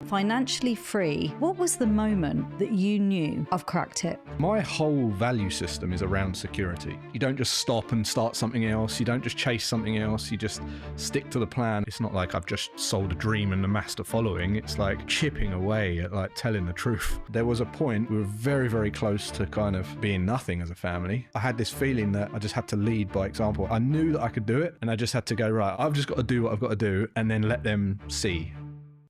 financially free. What was the moment that you knew I've cracked it? My whole value system is around security. You don't just stop and start something else. You don't just chase something else. You just stick to the plan. It's not like I've just sold a dream and amassed a following. It's like chipping away at like telling the truth. There was a point we were very, very close to kind of being nothing as a family. I had this feeling that I just had to lead by example. I knew that I could do it and I just had to go, right, I've just got to do what I've got to do and then let them see.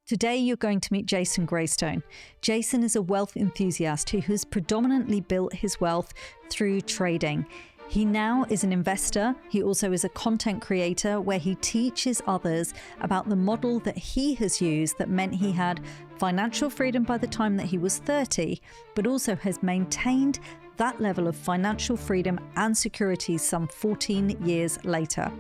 Today, you're going to meet Jason Graystone. Jason is a wealth enthusiast who has predominantly built his wealth through trading. He now is an investor. He also is a content creator where he teaches others about the model that he has used that meant he had financial freedom by the time that he was 30, but also has maintained that level of financial freedom and security some 14 years later.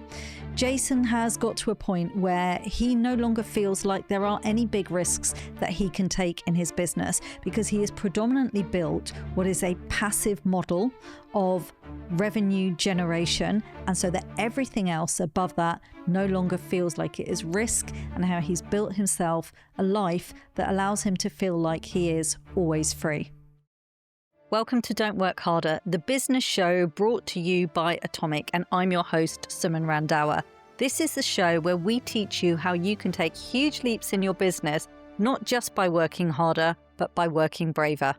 Jason has got to a point where he no longer feels like there are any big risks that he can take in his business because he has predominantly built what is a passive model of revenue generation, and so that everything else above that no longer feels like it is risk, and how he's built himself a life that allows him to feel like he is always free. Welcome to Don't Work Harder, the business show brought to you by Atomic, and I'm your host, Suman Randhawa. This is the show where we teach you how you can take huge leaps in your business, not just by working harder, but by working braver.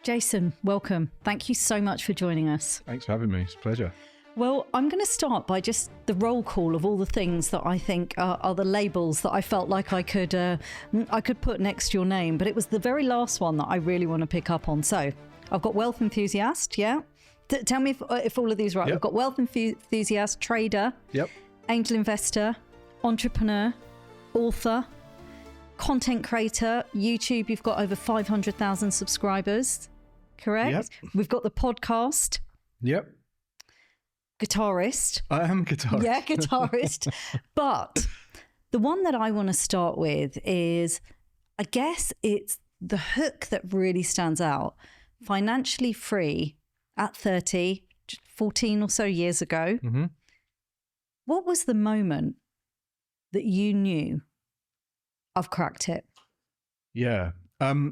Jason, welcome. Thank you so much for joining us. Thanks for having me. It's a pleasure. Well, I'm going to start by just the roll call of all the things that I think are the labels that I felt like I could put next to your name. But it was the very last one that I really want to pick up on. So I've got wealth enthusiast. Yeah. Tell me if all of these are right. Yep. I've got wealth enthusiast, trader, Yep. angel investor, entrepreneur, author, content creator. YouTube, you've got over 500,000 subscribers. Correct? Yep. We've got the podcast. Yep. Guitarist. I am a guitarist. Yeah, guitarist. But the one that I want to start with is, I guess it's the hook that really stands out. Financially free at 30, 14 or so years ago. Mm-hmm. What was the moment that you knew I've cracked it? Yeah.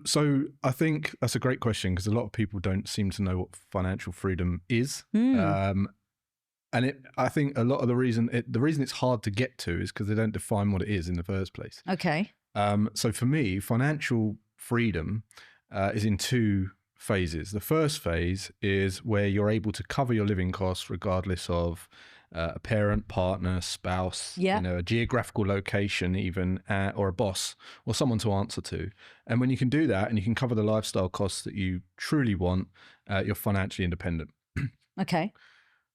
So I think that's a great question because a lot of people don't seem to know what financial freedom is. And I think a lot of the reason it's hard to get to is because they don't define what it is in the first place. Okay. So for me, financial freedom is in two phases. The first phase is where you're able to cover your living costs regardless of a parent, partner, spouse, a geographical location even, or a boss or someone to answer to. And when you can do that and you can cover the lifestyle costs that you truly want, you're financially independent. Okay.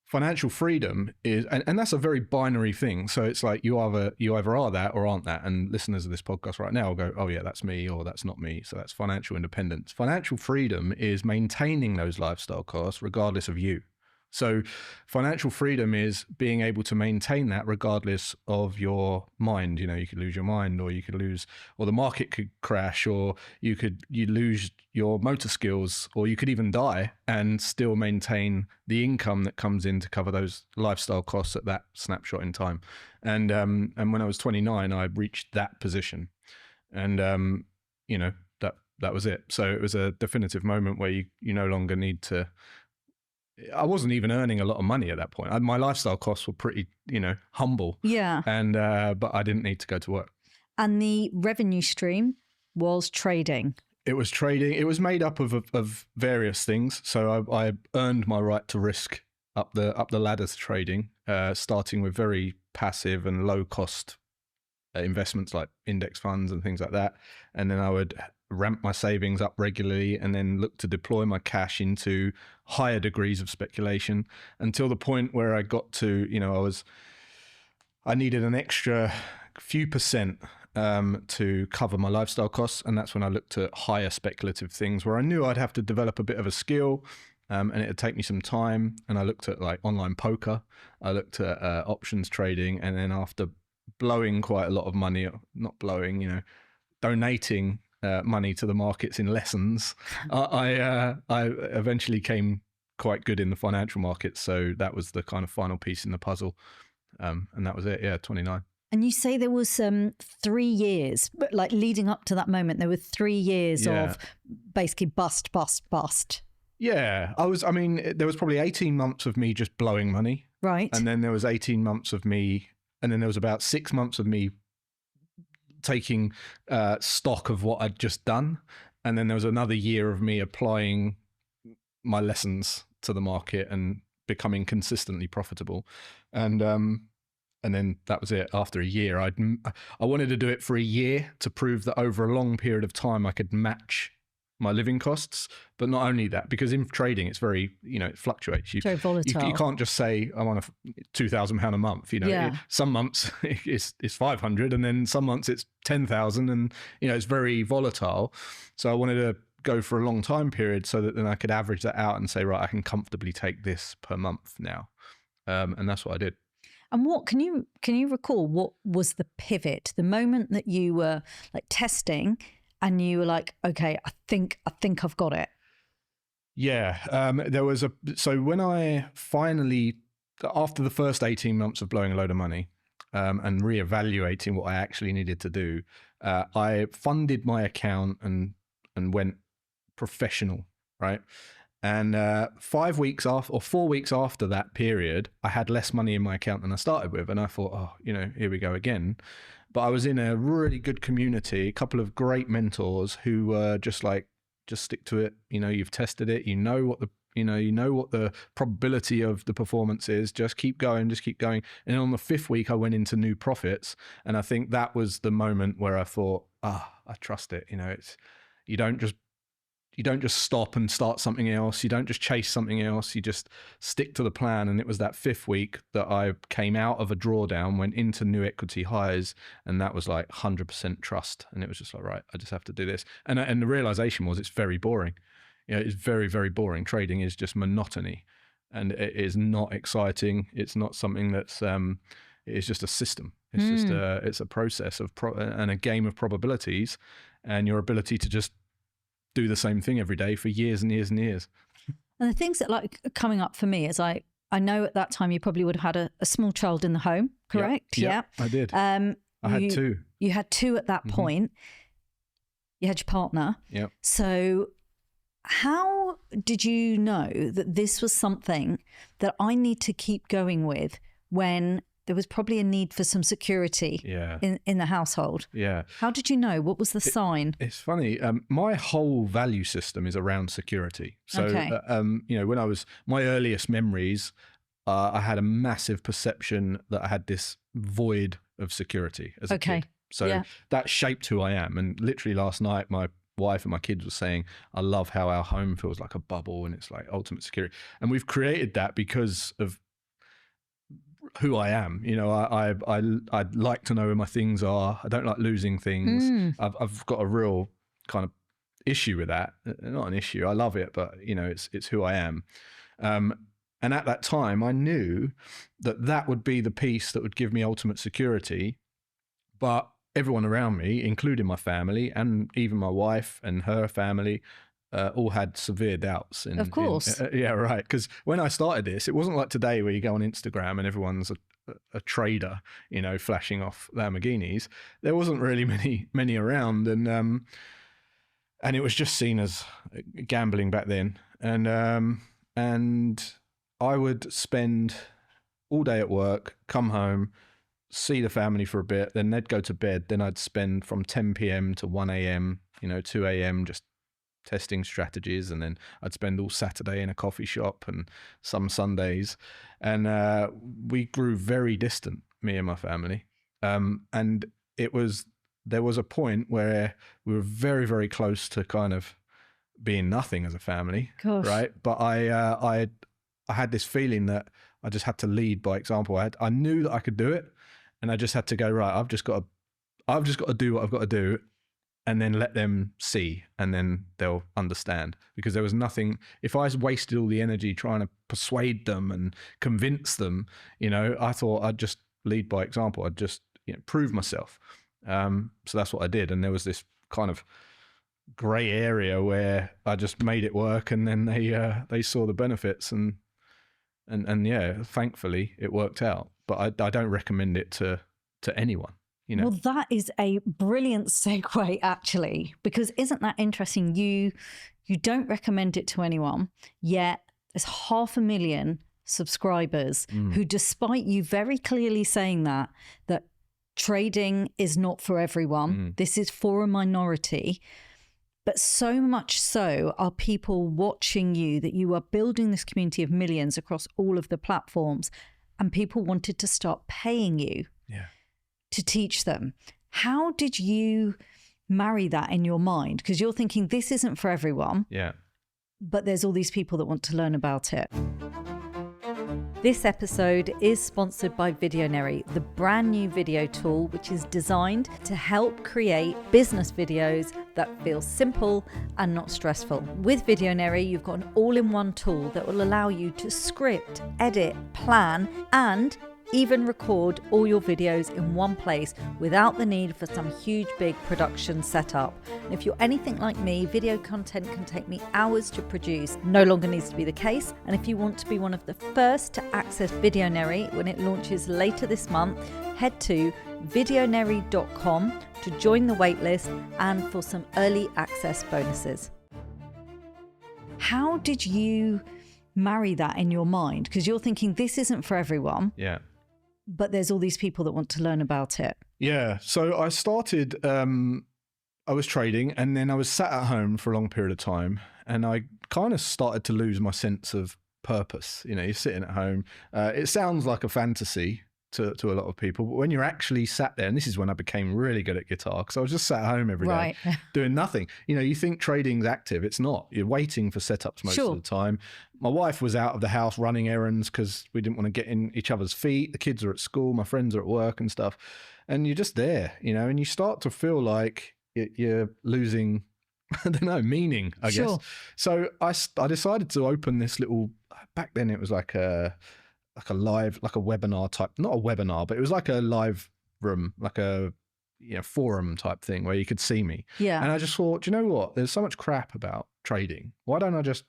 Financial freedom is, and that's a very binary thing. So it's like you either are that or aren't that. And listeners of this podcast right now will go, oh yeah, that's me or that's not me. So that's financial independence. Financial freedom is maintaining those lifestyle costs regardless of you. So financial freedom is being able to maintain that regardless of your mind. You know, you could lose your mind or you could lose, or the market could crash, or you lose your motor skills, or you could even die and still maintain the income that comes in to cover those lifestyle costs at that snapshot in time. And when I was 29, I reached that position, and that was it. So it was a definitive moment where you no longer need to. I wasn't even earning a lot of money at that point. My lifestyle costs were pretty, humble. Yeah. And but I didn't need to go to work. And the revenue stream was trading. It was trading. It was made up of various things. So I earned my right to risk up the ladder to trading, starting with very passive and low cost investments like index funds and things like that. And then I would ramp my savings up regularly and then look to deploy my cash into higher degrees of speculation until the point where I got to, I needed an extra few percent to cover my lifestyle costs. And that's when I looked at higher speculative things where I knew I'd have to develop a bit of a skill and it'd take me some time. And I looked at like online poker, I looked at options trading. And then after blowing quite a lot of money, not blowing, donating money to the markets in lessons, I eventually came quite good in the financial markets. So that was the kind of final piece in the puzzle. And that was it. Yeah, 29. And you say there was 3 years, but like leading up to that moment, there were 3 years of basically bust. Yeah, I mean, there was probably 18 months of me just blowing money. Right. And then there was 18 months of me, and then there was about 6 months of me taking stock of what I'd just done. And then there was another year of me applying my lessons to the market and becoming consistently profitable. And then that was it. After a year, I wanted to do it for a year to prove that over a long period of time I could match my living costs. But not only that, because in trading it's very, it fluctuates. Very volatile. You can't just say I'm on a £2,000 a month. Some months it's 500, and then some months it's 10,000, and it's very volatile. So I wanted to go for a long time period so that then I could average that out and say, right, I can comfortably take this per month now, and that's what I did. And what can you recall? What was the pivot, the moment that you were like testing, and you were like, okay, I think I've got it? Yeah, there was so when I finally, after the first 18 months of blowing a load of money and reevaluating what I actually needed to do, I funded my account and went professional, right? And 4 weeks after that period, I had less money in my account than I started with. And I thought, here we go again. But I was in a really good community, a couple of great mentors who were just like, just stick to it. You've tested it. You know what the probability of the performance is. Just keep going. And on the 5th week, I went into new profits. And I think that was the moment where I thought, I trust it. You don't just stop and start something else. You don't just chase something else. You just stick to the plan. And it was that 5th week that I came out of a drawdown, went into new equity highs, and that was like 100% trust. And it was just like, right, I just have to do this. And the realization was it's very boring. It's very, very boring. Trading is just monotony, and it is not exciting. It's not something that's, it's just a system. It's just it's a process of and a game of probabilities, and your ability to just do the same thing every day for years and years and years. And the things that like coming up for me is I know at that time you probably would have had a small child in the home, correct? Yep, I did. I had 2. You had 2 at that point. You had your partner. Yeah. So how did you know that this was something that I need to keep going with when there was probably a need for some security in the household? Yeah. How did you know? What was the sign? It's funny. My whole value system is around security. So, when I was, my earliest memories, I had a massive perception that I had this void of security as a kid. So that shaped who I am. And literally last night, my wife and my kids were saying, I love how our home feels like a bubble and it's like ultimate security. And we've created that because of who I am. I'd like to know where my things are. I don't like losing things. I've got a real kind of issue with that. Not an issue. I love it, but it's who I am. And at that time, I knew that would be the piece that would give me ultimate security. But everyone around me, including my family and even my wife and her family, all had severe doubts. Of course. Yeah, right. Because when I started this, it wasn't like today where you go on Instagram and everyone's a trader, flashing off Lamborghinis. There wasn't really many around, and it was just seen as gambling back then. And I would spend all day at work, come home, see the family for a bit, then they'd go to bed. Then I'd spend from 10 p.m. to 1 a.m., 2 a.m. just testing strategies, and then I'd spend all Saturday in a coffee shop and some Sundays, and we grew very distant, me and my family, and there was a point where we were very, very close to kind of being nothing as a family. Gosh. Right? But I had this feeling that I just had to lead by example. I knew that I could do it, and I just had to go, right, I've just got to do what I've got to do, and then let them see, and then they'll understand. Because there was nothing, if I wasted all the energy trying to persuade them and convince them, I thought I'd just lead by example. I'd just prove myself. So that's what I did. And there was this kind of gray area where I just made it work, and then they saw the benefits, and yeah, thankfully it worked out. But I don't recommend it to to anyone. You know? Well, that is a brilliant segue, actually, because isn't that interesting? You don't recommend it to anyone, yet there's 500,000 subscribers who, despite you very clearly saying that trading is not for everyone, this is for a minority. But so much so are people watching you that you are building this community of millions across all of the platforms, and people wanted to start paying you to teach them. How did you marry that in your mind? Because you're thinking this isn't for everyone. Yeah. But there's all these people that want to learn about it. This episode is sponsored by Videonary, the brand new video tool which is designed to help create business videos that feel simple and not stressful. With Videonary, you've got an all-in-one tool that will allow you to script, edit, plan, and even record all your videos in one place without the need for some huge big production setup. And if you're anything like me, video content can take me hours to produce. No longer needs to be the case. And if you want to be one of the first to access Videonary when it launches later this month, head to videonary.com to join the waitlist and for some early access bonuses. How did you marry that in your mind? Because you're thinking this isn't for everyone. Yeah. But there's all these people that want to learn about it. Yeah. So I started, I was trading, and then I was sat at home for a long period of time, and I kind of started to lose my sense of purpose. You know, you're sitting at home. It sounds like a fantasy to a lot of people, but when you're actually sat there, and this is when I became really good at guitar, because I was just sat at home every day doing nothing. You know, you think trading's active. It's not. You're waiting for setups most of the time. My wife was out of the house running errands because we didn't want to get in each other's feet. The kids are at school. My friends are at work and stuff. And you're just there, you know, and you start to feel like you're losing, I don't know, meaning, I guess. So I decided to open this little, back then it was like a webinar type, not a webinar, but it was like a live room, like a forum type thing where you could see me. Yeah. And I just thought, you know what? There's so much crap about trading. Why don't I just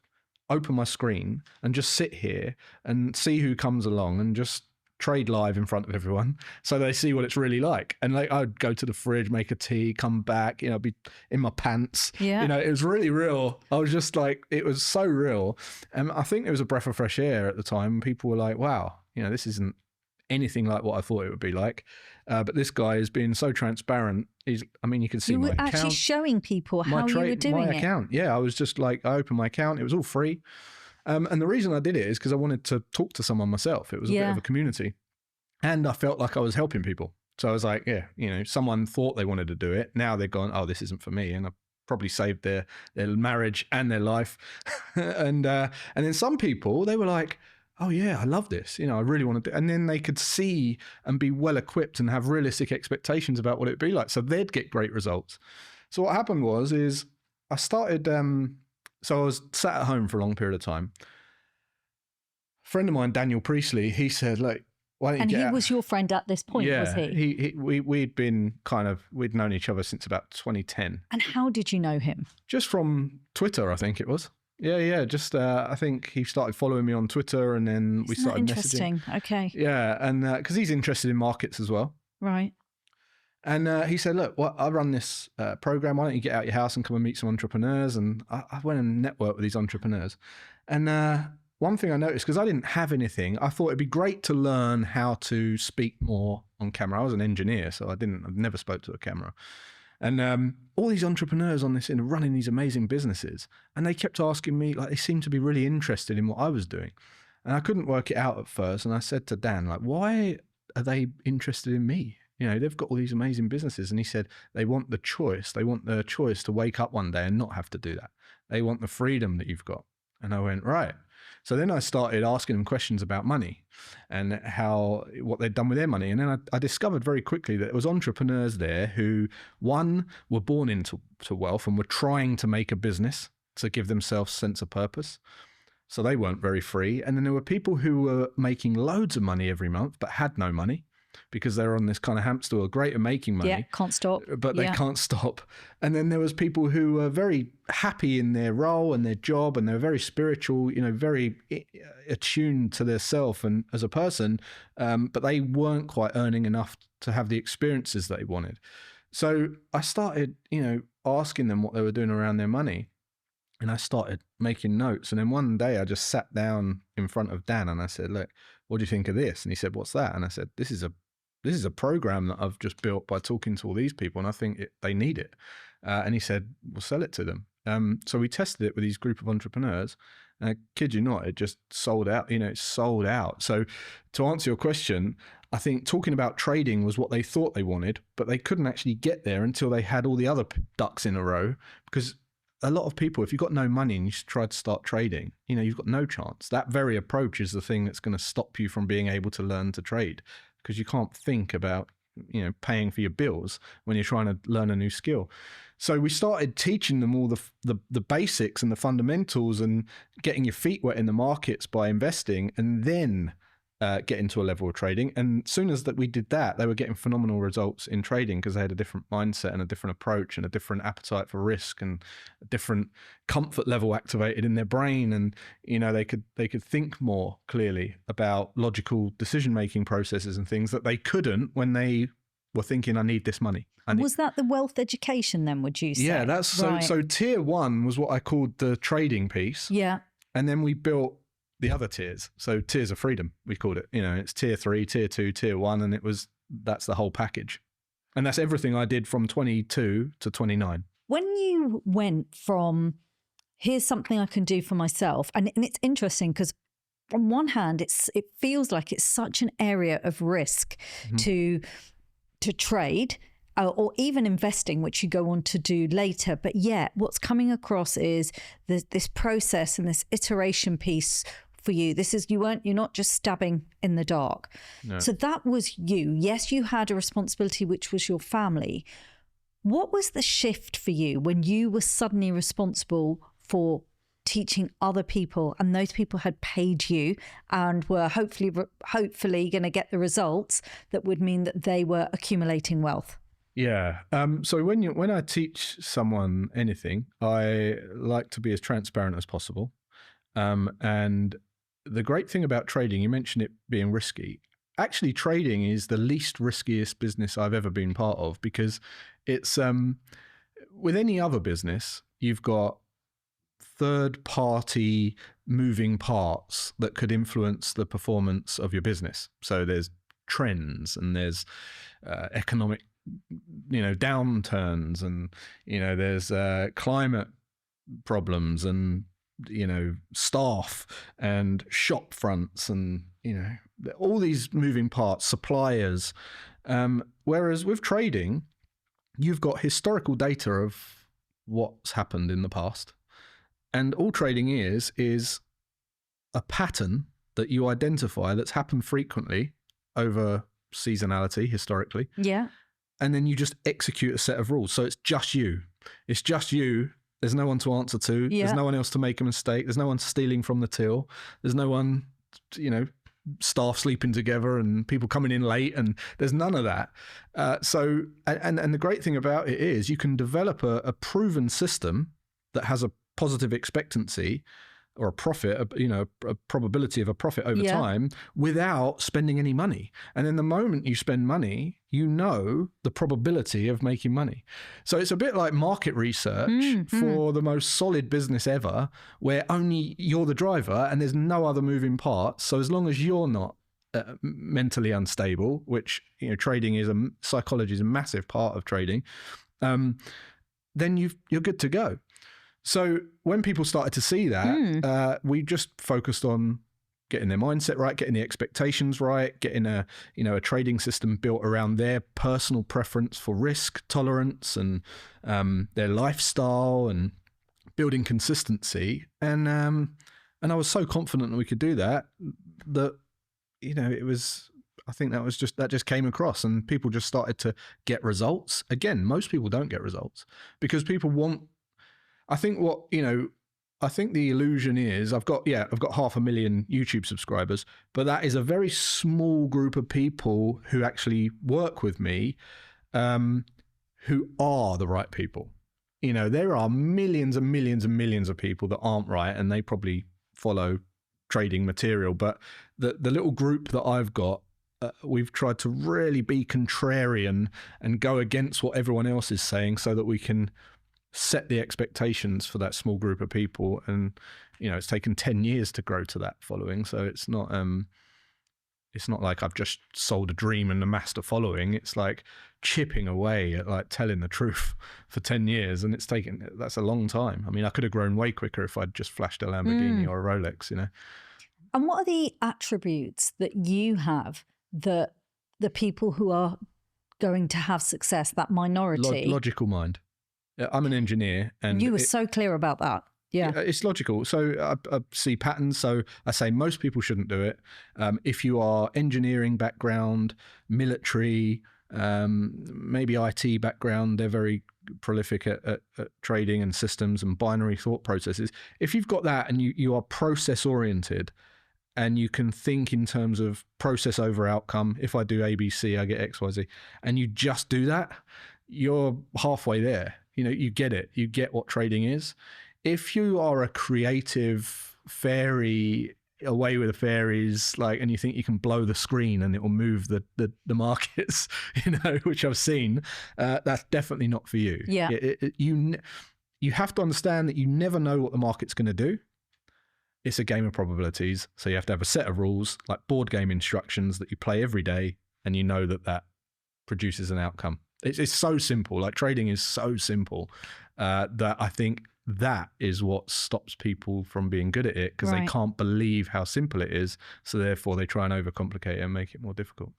open my screen and just sit here and see who comes along and just trade live in front of everyone so they see what it's really like. And like, I'd go to the fridge, make a tea, come back, you know, be in my pants. Yeah. You know, it was really real. I was just like, it was so real. And I think it was a breath of fresh air at the time. People were like, wow, you know, this isn't anything like what I thought it would be like. But this guy is being so transparent. You can see my account. You were actually showing people how you were doing my account. Yeah, I was just like, I opened my account. It was all free. And the reason I did it is because I wanted to talk to someone myself. It was a bit of a community. And I felt like I was helping people. So I was like, yeah, you know, someone thought they wanted to do it. Now they're gone, oh, this isn't for me. And I probably saved their marriage and their life. and then some people, they were like, oh yeah, I love this. You know, I really want to do. And then they could see and be well equipped and have realistic expectations about what it'd be like. So they'd get great results. So what happened is I started, so I was sat at home for a long period of time. A friend of mine, Daniel Priestley, he said, like, why don't you get out? And he was your friend at this point, was he? We'd known each other since about 2010. And how did you know him? Just from Twitter, I think it was. Yeah. Just, I think he started following me on Twitter, and then we started interesting? Messaging. Okay. Yeah, and because he's interested in markets as well. Right. And he said, look, I run this program. Why don't you get out your house and come and meet some entrepreneurs? And I went and networked with these entrepreneurs. And one thing I noticed, because I didn't have anything, I thought it'd be great to learn how to speak more on camera. I was an engineer, so I've never spoke to a camera. And all these entrepreneurs on this running these amazing businesses, and they kept asking me, like, they seemed to be really interested in what I was doing. And I couldn't work it out at first. And I said to Dan, like, why are they interested in me? You know, they've got all these amazing businesses. And he said, they want the choice. They want the choice to wake up one day and not have to do that. They want the freedom that you've got. And I went, right. So then I started asking them questions about money and what they'd done with their money. And then I discovered very quickly that there was entrepreneurs there who, one, were born into wealth and were trying to make a business to give themselves a sense of purpose. So they weren't very free. And then there were people who were making loads of money every month but had no money, because they're on this kind of hamster wheel, great at making money. Yeah, can't stop. But they can't stop. And then there was people who were very happy in their role and their job, and they were very spiritual, very attuned to their self and as a person, but they weren't quite earning enough to have the experiences they wanted. So I started, asking them what they were doing around their money. And I started making notes. And then one day I just sat down in front of Dan and I said, look, what do you think of this? And he said, what's that? And I said, this is a program that I've just built by talking to all these people, and I think they need it. And he said, we'll sell it to them. So we tested it with these group of entrepreneurs. And I kid you not, it just sold out. It sold out. So to answer your question, I think talking about trading was what they thought they wanted, but they couldn't actually get there until they had all the other ducks in a row. Because a lot of people, if you've got no money and you try to start trading, you've got no chance. That very approach is the thing that's going to stop you from being able to learn to trade, because you can't think about, paying for your bills when you're trying to learn a new skill. So we started teaching them all the basics and the fundamentals and getting your feet wet in the markets by investing, and then get into a level of trading. And as soon as that we did that, they were getting phenomenal results in trading, because they had a different mindset and a different approach and a different appetite for risk and a different comfort level activated in their brain. And they could think more clearly about logical decision-making processes and things that they couldn't when they were thinking, I need this money. Was that the wealth education then, would you say? Yeah, that's right. So tier one was what I called the trading piece. Yeah. And then we built the other tiers. So tiers of freedom, we called it. It's tier 3, tier 2, tier 1, and that's the whole package. And that's everything I did from 22 to 29. When you went from, here's something I can do for myself, and it's interesting because on one hand, it feels like it's such an area of risk to trade, or even investing, which you go on to do later. But yet what's coming across is this process and this iteration piece for you. You're not just stabbing in the dark. No. So that was you. Yes, you had a responsibility, which was your family. What was the shift for you when you were suddenly responsible for teaching other people, and those people had paid you and were hopefully going to get the results that would mean that they were accumulating wealth? Yeah. So when I teach someone anything, I like to be as transparent as possible. And the great thing about trading, you mentioned it being risky. Actually, trading is the least riskiest business I've ever been part of, because it's with any other business, you've got third-party moving parts that could influence the performance of your business. So there's trends, and there's economic, downturns, and there's climate problems, and staff and shop fronts, and all these moving parts, suppliers. Whereas with trading, you've got historical data of what's happened in the past. And all trading is a pattern that you identify that's happened frequently over seasonality historically. Yeah. And then you just execute a set of rules. So it's just you. It's just you. There's no one to answer to. Yeah. There's no one else to make a mistake. There's no one stealing from the till. There's no one, staff sleeping together and people coming in late, and there's none of that. So the great thing about it is you can develop a proven system that has a positive expectancy or a profit, a probability of a profit over time without spending any money. And then the moment you spend money, the probability of making money. So it's a bit like market research for the most solid business ever, where only you're the driver and there's no other moving parts. So as long as you're not mentally unstable, which trading is psychology is a massive part of trading, then you're good to go. So when people started to see that, we just focused on getting their mindset right, getting the expectations right, getting a trading system built around their personal preference for risk tolerance and their lifestyle, and building consistency. And I was so confident that we could do that it was. I think that just came across, and people just started to get results. Again, most people don't get results because people want. I think what, I think the illusion is I've got 500,000 YouTube subscribers, but that is a very small group of people who actually work with me, who are the right people. You know, there are millions and millions and millions of people that aren't right, and they probably follow trading material. But the little group that I've got, we've tried to really be contrarian and go against what everyone else is saying, so that we can set the expectations for that small group of people. And you know, it's taken 10 years to grow to that following, so it's not like I've just sold a dream and amassed a following. It's like chipping away at like telling the truth for 10 years, and that's a long time. I mean, I could have grown way quicker if I'd just flashed a Lamborghini or a Rolex, you know. And what are the attributes that you have that the people who are going to have success, that minority? Logical mind. I'm an engineer, and you were so clear about that. Yeah, it's logical. So I see patterns. So I say most people shouldn't do it. If you are engineering background, military, maybe IT background, they're very prolific at trading and systems and binary thought processes. If you've got that and you are process oriented, and you can think in terms of process over outcome, if I do ABC, I get XYZ, and you just do that, you're halfway there. You know, you get it. You get what trading is. If you are a creative fairy, away with the fairies, like, and you think you can blow the screen and it will move the markets, you know, which I've seen, that's definitely not for you. Yeah. You have to understand that you never know what the market's going to do. It's a game of probabilities. So you have to have a set of rules, like board game instructions that you play every day, and you know that produces an outcome. It's so simple. Like, trading is so simple that I think that is what stops people from being good at it, because they can't believe how simple it is. So therefore they try and overcomplicate it and make it more difficult.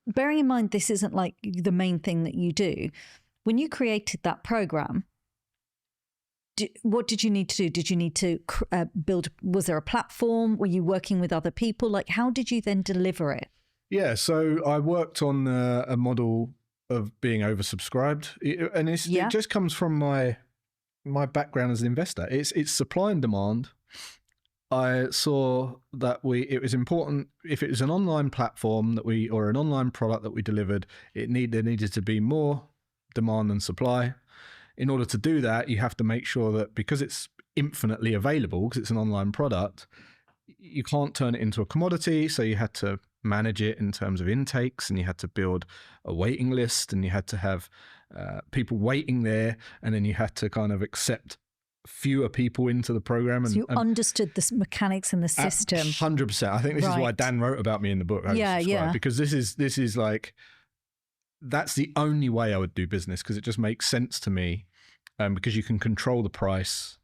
Bearing in mind, this isn't like the main thing that you do. When you created that program, what did you need to do? Did you need to build, was there a platform? Were you working with other people? Like, how did you then deliver it? Yeah, so I worked on a model of being oversubscribed. It just comes from my background as an investor. It's supply and demand. I saw that it was important, if it was an online platform or an online product that we delivered, there needed to be more demand than supply. In order to do that, you have to make sure that, because it's infinitely available, because it's an online product, you can't turn it into a commodity. So you had to manage it in terms of intakes, and you had to build a waiting list, and you had to have people waiting there, and then you had to kind of accept fewer people into the program. And you understood the mechanics and the system. 100%. I think this is why Dan wrote about me in the book. Yeah. Because this is like, that's the only way I would do business, because it just makes sense to me, because you can control the price.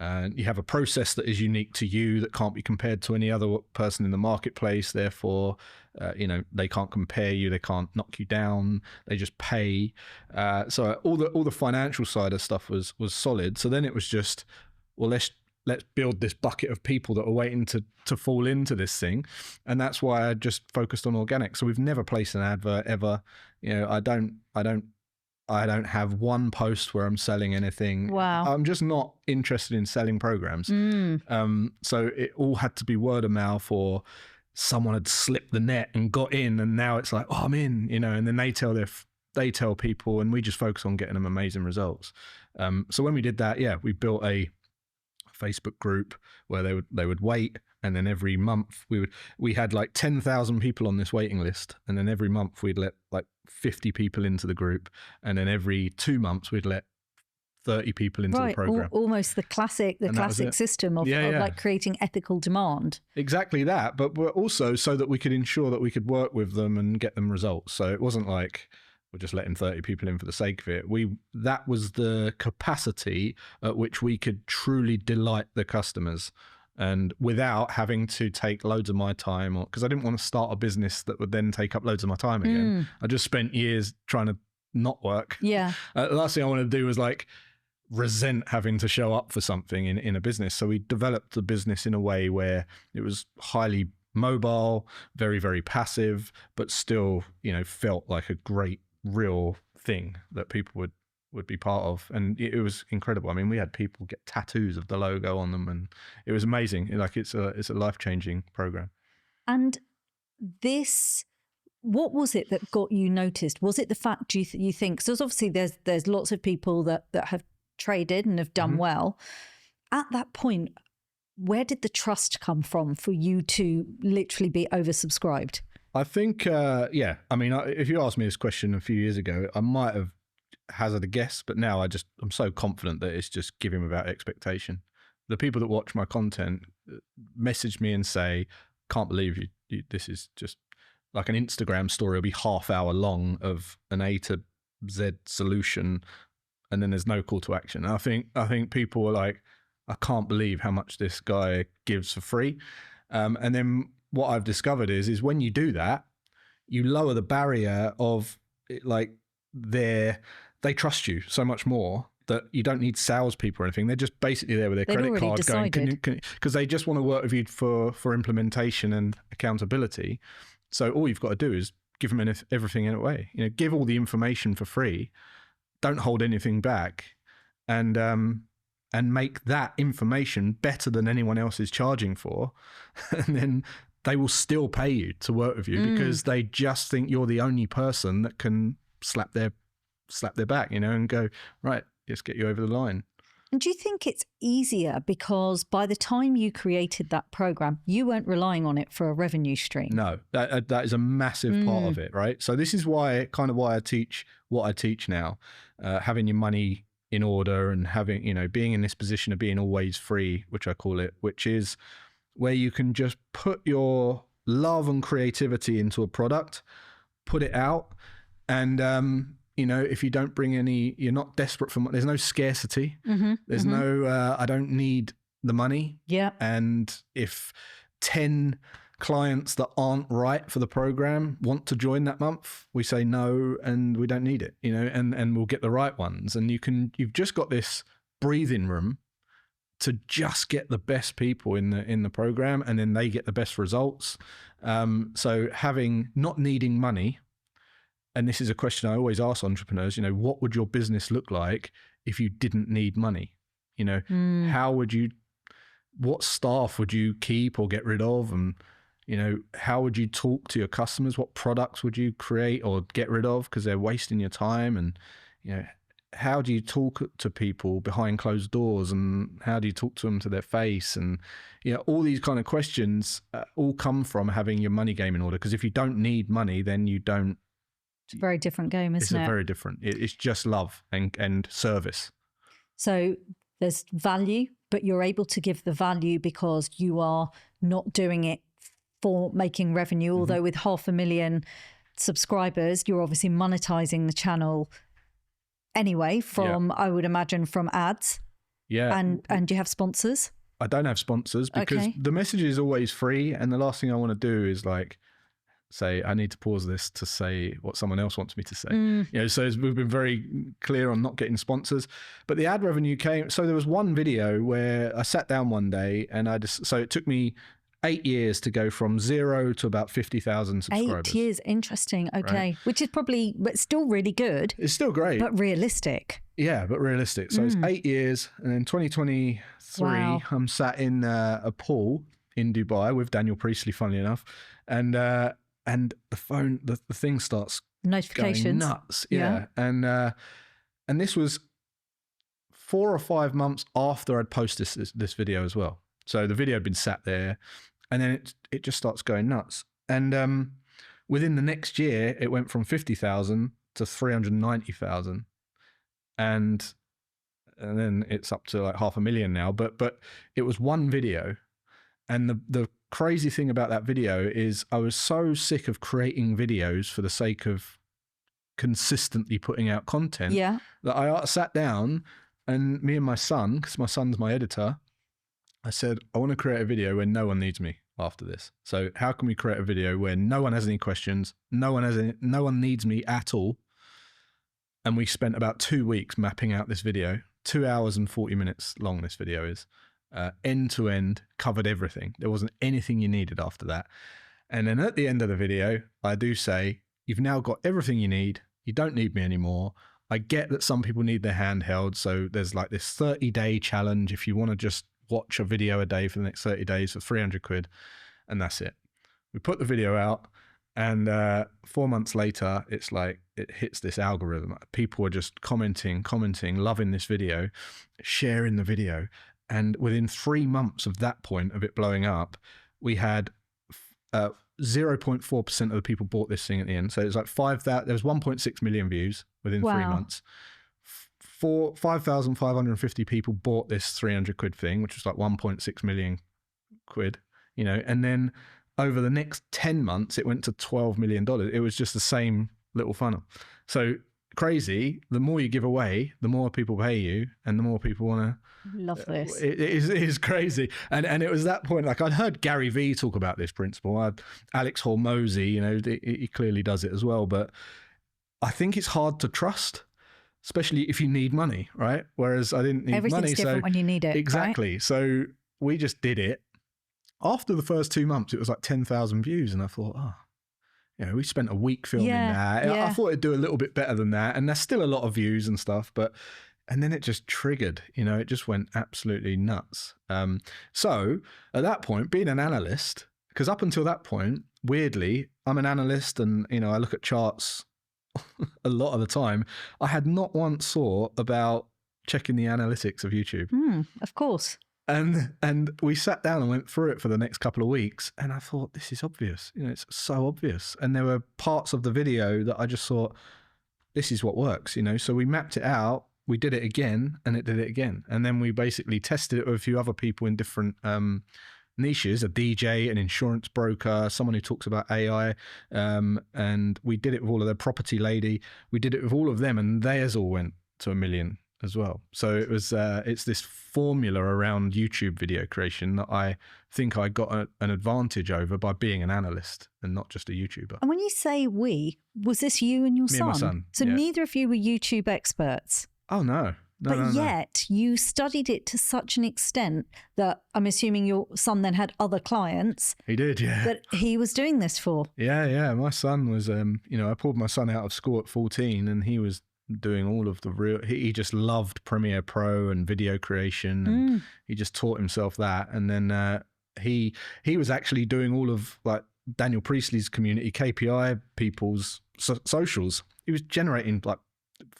You have a process that is unique to you, that can't be compared to any other person in the marketplace. Therefore, they can't compare you. They can't knock you down. They just pay. So all the financial side of stuff was solid. So then it was just, well, let's build this bucket of people that are waiting to fall into this thing. And that's why I just focused on organic. So we've never placed an advert ever. You know, I don't have one post where I'm selling anything. Wow. I'm just not interested in selling programs. So it all had to be word of mouth, or someone had slipped the net and got in, and now it's like, oh, I'm in, you know, and then they tell people, and we just focus on getting them amazing results. So when we did that, we built a Facebook group where they would wait, and then every month we had like 10,000 people on this waiting list, and then every month we'd let like 50 people into the group, and then every 2 months we'd let 30 people into the program. Almost the classic system of like creating ethical demand. Exactly that, but we're also so that we could ensure that we could work with them and get them results. So it wasn't like we're just letting 30 people in for the sake of it. That was the capacity at which we could truly delight the customers, and without having to take loads of my time, because I didn't want to start a business that would then take up loads of my time again. I just spent years trying to not work. Yeah. The last thing I wanted to do was like resent having to show up for something in a business. So we developed the business in a way where it was highly mobile, very, very passive, but still, felt like a great real thing that people would would be part of, and it was incredible. I mean, we had people get tattoos of the logo on them, and it was amazing. Like it's a life-changing program. And this, what was it that got you noticed? Was it the fact you think, so obviously there's lots of people that have traded and have done well. At that point, where did the trust come from for you to literally be oversubscribed? I think, yeah. I mean, if you asked me this question a few years ago, I might have hazarded a guess, but now I'm so confident that it's just giving without expectation. The people that watch my content message me and say, "Can't believe you this is just like an Instagram story will be half-hour long of an A to Z solution, and then there's no call to action." And I think people are like, "I can't believe how much this guy gives for free." And then what I've discovered is when you do that, you lower the barrier of like they trust you so much more that you don't need salespeople or anything. They're just basically there with their credit card decided. going, because they just want to work with you for implementation and accountability. So all you've got to do is give them everything in a way. Give all the information for free. Don't hold anything back, and make that information better than anyone else is charging for, and then they will still pay you to work with you because they just think you're the only person that can slap their back, and go, right, let's get you over the line. And do you think it's easier because by the time you created that program, you weren't relying on it for a revenue stream? No, that is a massive part of it, right? So this is why I teach what I teach now, having your money in order and having, being in this position of being always free, which I call it, which is where you can just put your love and creativity into a product, put it out, and if you don't bring any, you're not desperate for money. There's no scarcity. There's no, I don't need the money. Yeah. And if 10 clients that aren't right for the program want to join that month, we say no, and we don't need it, and we'll get the right ones. And you've just got this breathing room to just get the best people in the program, and then they get the best results. So not needing money. And this is a question I always ask entrepreneurs, what would your business look like if you didn't need money? What staff would you keep or get rid of? And, how would you talk to your customers? What products would you create or get rid of because they're wasting your time? And, how do you talk to people behind closed doors, and how do you talk to them to their face? And, all these kind of questions all come from having your money game in order. Because if you don't need money, then you don't. It's a very different game, isn't it? It's a very different. It's just love and service. So there's value, but you're able to give the value because you are not doing it for making revenue. Although with 500,000 subscribers, you're obviously monetizing the channel anyway from, I would imagine, from ads. Yeah. And do you have sponsors? I don't have sponsors because the message is always free. And the last thing I want to do is say, I need to pause this to say what someone else wants me to say. So we've been very clear on not getting sponsors, but the ad revenue came. So there was one video where I sat down one day and so it took me 8 years to go from 0 to about 50,000 subscribers. 8 years, interesting. Okay. Right. Which is probably, but still really good. It's still great. But realistic. Yeah, but realistic. So it's 8 years. And in 2023, I'm sat in a pool in Dubai with Daniel Priestley, funnily enough. And the phone, the thing starts notifications going nuts. Yeah. And this was 4 or 5 months after I'd posted this video as well. So the video had been sat there, and then it just starts going nuts. And within the next year, it went from 50,000 to 390,000, and then it's up to like 500,000 now. But it was one video, and the crazy thing about that video is I was so sick of creating videos for the sake of consistently putting out content that I sat down, and me and my son, because my son's my editor, I said, I want to create a video where no one needs me after this. So how can we create a video where no one has any questions, no one needs me at all? And we spent about 2 weeks mapping out this video. 2 hours and 40 minutes long this video is. End to end, covered everything. There wasn't anything you needed after that. And then at the end of the video, I do say, you've now got everything you need. You don't need me anymore. I get that some people need their hand held. So there's like this 30-day challenge. If you want to just watch a video a day for the next 30 days for 300 quid, and that's it. We put the video out, and 4 months later, it's like it hits this algorithm. People are just commenting, loving this video, sharing the video. And within 3 months of that point of it blowing up, we had 0.4% of the people bought this thing at the end. So it was like 5,000. There was 1.6 million views within 3 months. 5,550 people bought this 300 quid thing, which was like 1.6 million quid, you know. And then over the next 10 months, it went to $12 million. It was just the same little funnel. So crazy. The more you give away, the more people pay you, and the more people want to. Love this. It is crazy. And it was that point, like I'd heard Gary Vee talk about this principle. Alex Hormozy, you know, he clearly does it as well. But I think it's hard to trust, especially if you need money, right? Whereas I didn't need Everything's money. different when you need it. Exactly. Right? So we just did it. After the first 2 months, it was like 10,000 views. And I thought, you know, we spent a week filming that. Yeah. I thought it'd do a little bit better than that. And there's still a lot of views and stuff, and then it just triggered, you know, it just went absolutely nuts. So at that point, being an analyst, because up until that point, weirdly, I'm an analyst and, you know, I look at charts a lot of the time. I had not once thought about checking the analytics of YouTube. Of course. And we sat down and went through it for the next couple of weeks, and I thought, this is obvious. You know, it's so obvious. And there were parts of the video that I just thought, this is what works, you know. So we mapped it out, we did it again, and it did it again. And then we basically tested it with a few other people in different niches, a DJ, an insurance broker, someone who talks about AI. And we did it with all of their property lady. We did it with all of them, and theirs all went to 1 million as well. So it was it's this formula around YouTube video creation that I think I got an advantage over by being an analyst and not just a YouTuber. And when you say we, was this you and your son? Me and my son. So yeah. Neither of you were YouTube experts. Oh no. But yet you studied it to such an extent that I'm assuming your son then had other clients. He did, yeah. That he was doing this for. Yeah. My son was, you know, I pulled my son out of school at 14, and he was doing all of the real. He just loved Premiere Pro and video creation, and he just taught himself that. And then he was actually doing all of like Daniel Priestley's community KPI people's socials. He was generating like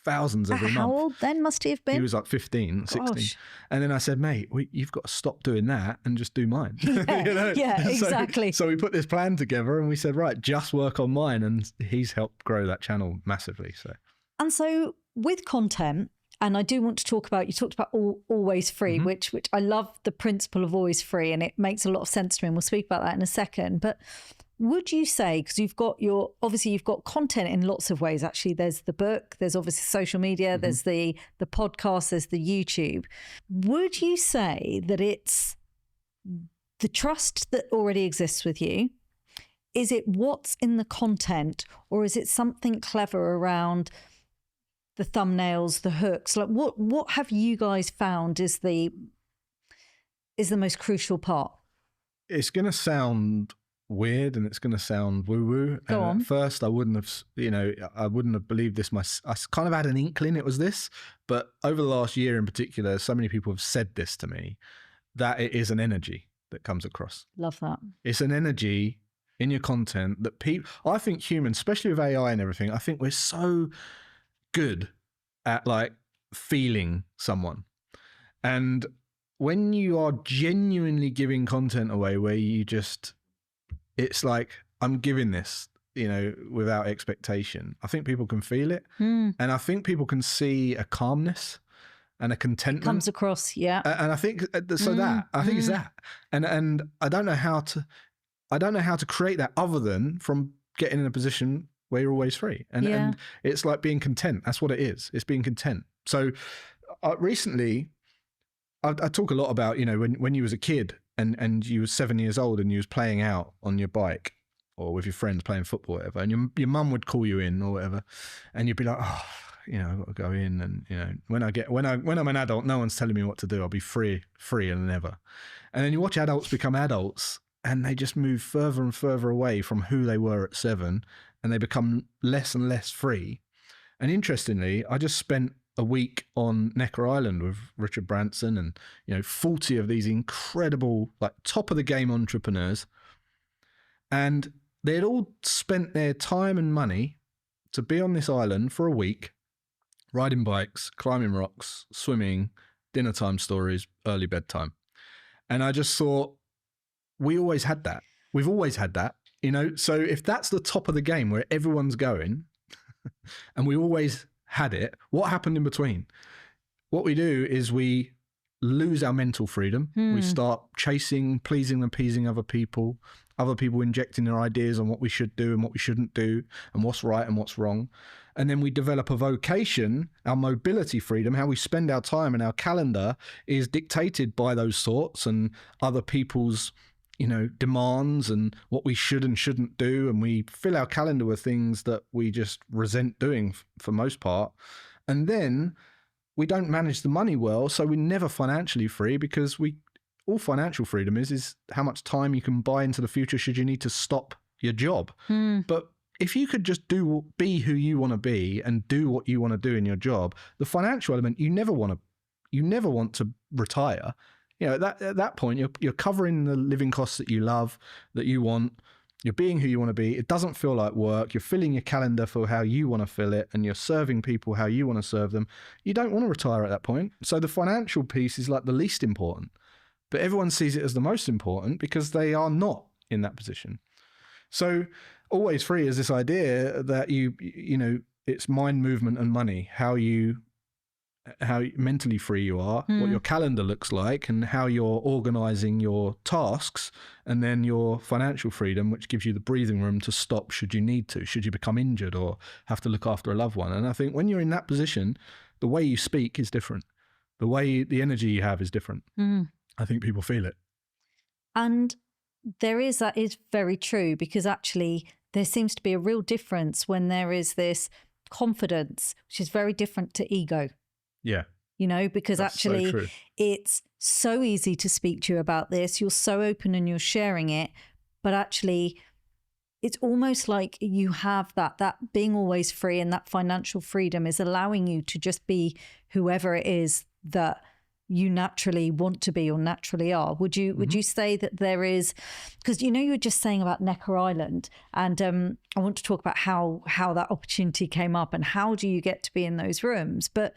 thousands every month. How old then must he have been? He was like 15, 16. Gosh. And then I said, mate, you've got to stop doing that and just do mine. Yeah, you know? yeah, exactly. So we put this plan together and we said, right, just work on mine. And he's helped grow that channel massively. And so with content, and I do want to talk about, you talked about always free, which I love the principle of always free, and it makes a lot of sense to me. And we'll speak about that in a second. But would you say, because you've got content in lots of ways, actually, there's the book, there's obviously social media, there's the podcast, there's the YouTube. Would you say that it's the trust that already exists with you? Is it what's in the content, or is it something clever around the thumbnails, the hooks? Like what have you guys found is the most crucial part? It's going to sound weird and it's going to sound woo-woo. Go on. At first I wouldn't have believed this. I kind of had an inkling it was this, but over the last year in particular, so many people have said this to me, that it is an energy that comes across. Love that. It's an energy in your content that I think humans, especially with AI and everything, I think we're so good at like feeling someone. And when you are genuinely giving content away where it's like, I'm giving this, you know, without expectation, I think people can feel it. And I think people can see a calmness and a contentment. It comes across, yeah. And I think, so I think it's that. And I don't know how to create that other than from getting in a position where you're always free. And it's like being content. That's what it is. It's being content. So recently, I talk a lot about, you know, when you was a kid and you was 7 years old and you was playing out on your bike or with your friends playing football or whatever, and your mum would call you in or whatever, and you'd be like, oh, you know, I've got to go in, and you know, when I'm an adult, no one's telling me what to do. I'll be free and never. And then you watch adults become adults and they just move further and further away from who they were at 7, and they become less and less free. And interestingly, I just spent a week on Necker Island with Richard Branson and, 40 of these incredible, like top of the game entrepreneurs. And they'd all spent their time and money to be on this island for a week, riding bikes, climbing rocks, swimming, dinner time stories, early bedtime. And I just thought, we always had that. We've always had that, So if that's the top of the game where everyone's going and we always had it, what happened in between? What we do is we lose our mental freedom. We start chasing, pleasing, and appeasing other people injecting their ideas on what we should do and what we shouldn't do and what's right and what's wrong. And then we develop a vocation, our mobility freedom, how we spend our time and our calendar is dictated by those thoughts and other people's, demands and what we should and shouldn't do. And we fill our calendar with things that we just resent doing for most part. And then we don't manage the money well. So we're never financially free because all financial freedom is how much time you can buy into the future should you need to stop your job. But if you could just be who you want to be and do what you want to do in your job, the financial element, you never want to retire. At that point, you're covering the living costs that you love, that you want. You're being who you want to be. It doesn't feel like work. You're filling your calendar for how you want to fill it, and you're serving people how you want to serve them. You don't want to retire at that point. So the financial piece is like the least important. But everyone sees it as the most important because they are not in that position. So always free is this idea that it's mind, movement, and money, how mentally free you are, what your calendar looks like, and how you're organizing your tasks, and then your financial freedom, which gives you the breathing room to stop should you need to, should you become injured or have to look after a loved one. And I think when you're in that position, the way you speak is different. The energy you have is different. I think people feel it. And that is very true, because actually there seems to be a real difference when there is this confidence, which is very different to ego. Yeah. Because that's actually it's so easy to speak to you about this. You're so open and you're sharing it, but actually it's almost like you have that being always free, and that financial freedom is allowing you to just be whoever it is that you naturally want to be or naturally are. Would you say that there is, because you were just saying about Necker Island, and I want to talk about how that opportunity came up and how do you get to be in those rooms. But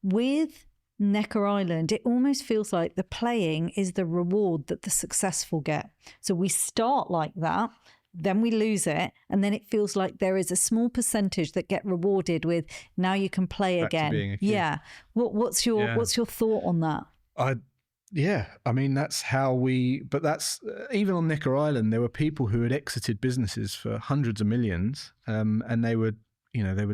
with Necker Island, it almost feels like the playing is the reward that the successful get. So we start like that, then we lose it, and then it feels like there is a small percentage that get rewarded with now you can play again. Yeah. What's your thought on that? I mean, that's how but that's even on Necker Island, there were people who had exited businesses for hundreds of millions, and they would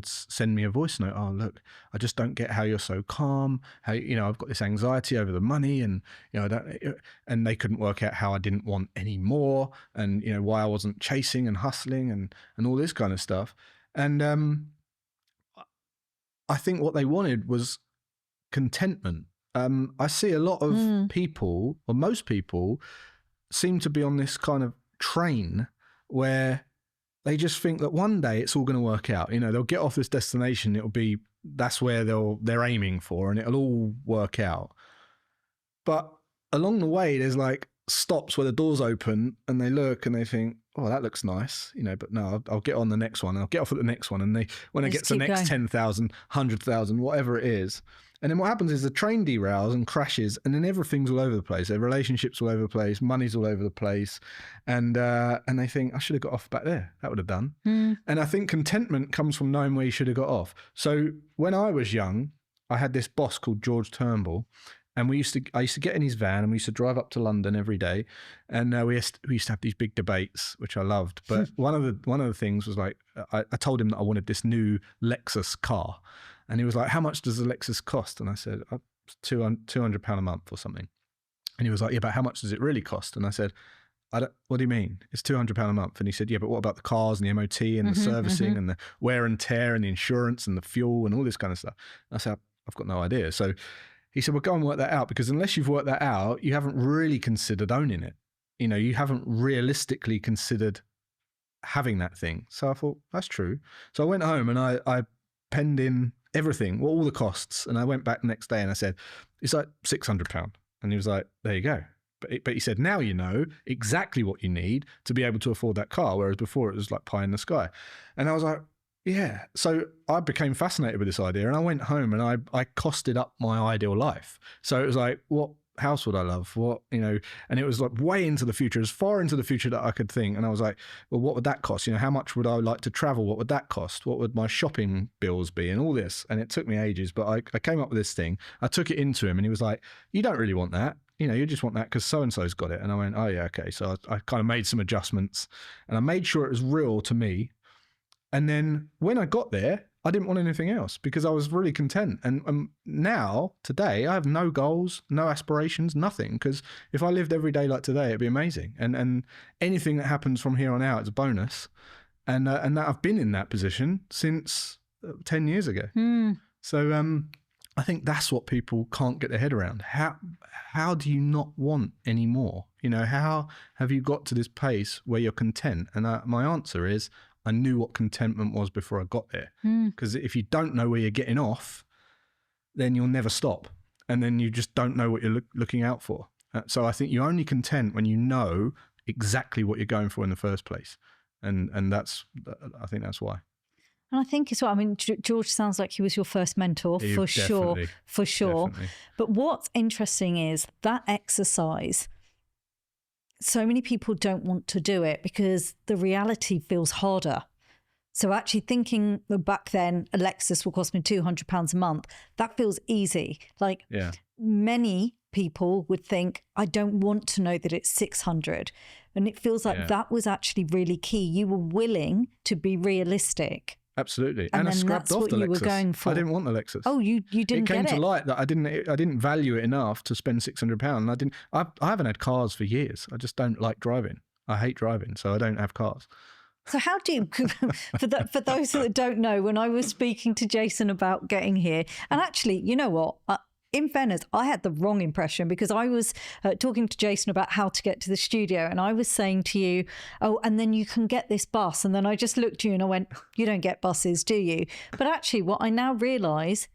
send me a voice note. Oh, look, I just don't get how you're so calm. How, I've got this anxiety over the money, and, and they couldn't work out how I didn't want any more, and, why I wasn't chasing and hustling and all this kind of stuff. And I think what they wanted was contentment. I see a lot of people, or most people, seem to be on this kind of train where they just think that one day it's all going to work out. They'll get off this destination. That's where they're aiming for, and it'll all work out. But along the way, there's like stops where the doors open and they look and they think, oh, that looks nice, but no, I'll get on the next one and I'll get off at the next one. And when it gets to the next 10,000, 100,000, whatever it is. And then what happens is the train derails and crashes, and then everything's all over the place. Their relationships all over the place, money's all over the place. And they think, I should have got off back there. That would have done. And I think contentment comes from knowing where you should have got off. So when I was young, I had this boss called George Turnbull, and I used to get in his van and we used to drive up to London every day. And we used to have these big debates, which I loved. But one of the things was like, I told him that I wanted this new Lexus car. And he was like, how much does the Lexus cost? And I said, £200 a month or something. And he was like, yeah, but how much does it really cost? And I said, what do you mean? It's £200 a month. And he said, yeah, but what about the cars and the MOT and the servicing and the wear and tear and the insurance and the fuel and all this kind of stuff? And I said, I've got no idea. So he said, well, go and work that out, because unless you've worked that out, you haven't really considered owning it. You haven't realistically considered having that thing. So I thought, that's true. So I went home and I pending everything, all the costs. And I went back the next day and I said, it's like £600. And he was like, there you go. But he said, now you know exactly what you need to be able to afford that car, whereas before it was like pie in the sky. And I was like, yeah. So I became fascinated with this idea, and I went home and I costed up my ideal life. So it was like, what house would I love? What, and it was like way into the future, as far into the future that I could think. And I was like, well, what would that cost? How much would I like to travel? What would that cost? What would my shopping bills be? And all this. And it took me ages, but I came up with this thing. I took it into him and he was like, you don't really want that. You just want that because so-and-so's got it. And I went, oh yeah, okay. So I kind of made some adjustments and I made sure it was real to me. And then when I got there, I didn't want anything else because I was really content. And now, today, I have no goals, no aspirations, nothing. Because if I lived every day like today, it'd be amazing. And anything that happens from here on out is a bonus. And that I've been in that position since 10 years ago. So I think that's what people can't get their head around. How do you not want any more? How have you got to this place where you're content? And my answer is, I knew what contentment was before I got there. Because if you don't know where you're getting off, then you'll never stop. And then you just don't know what you're looking out for. So I think you're only content when you know exactly what you're going for in the first place. And I think that's why. And I think as well, I mean, George sounds like he was your first mentor, for sure. Definitely. But what's interesting is that exercise, so many people don't want to do it because the reality feels harder. So actually thinking back then, a Lexus will cost me £200 a month, that feels easy. Like many people would think, I don't want to know that it's 600. And it feels like that was actually really key. You were willing to be realistic. Absolutely. And I scrapped off the Lexus. Were going for. I didn't want the Lexus. Oh, you didn't get it? It came to light that I didn't value it enough to spend £600. I haven't had cars for years. I just don't like driving. I hate driving, so I don't have cars. So how do you, for those that don't know, when I was speaking to Jason about getting here, and actually, you know what? In fairness, I had the wrong impression because I was talking to Jason about how to get to the studio, and I was saying to you, oh, and then you can get this bus. And then I just looked at you and I went, you don't get buses, do you? But actually what I now realise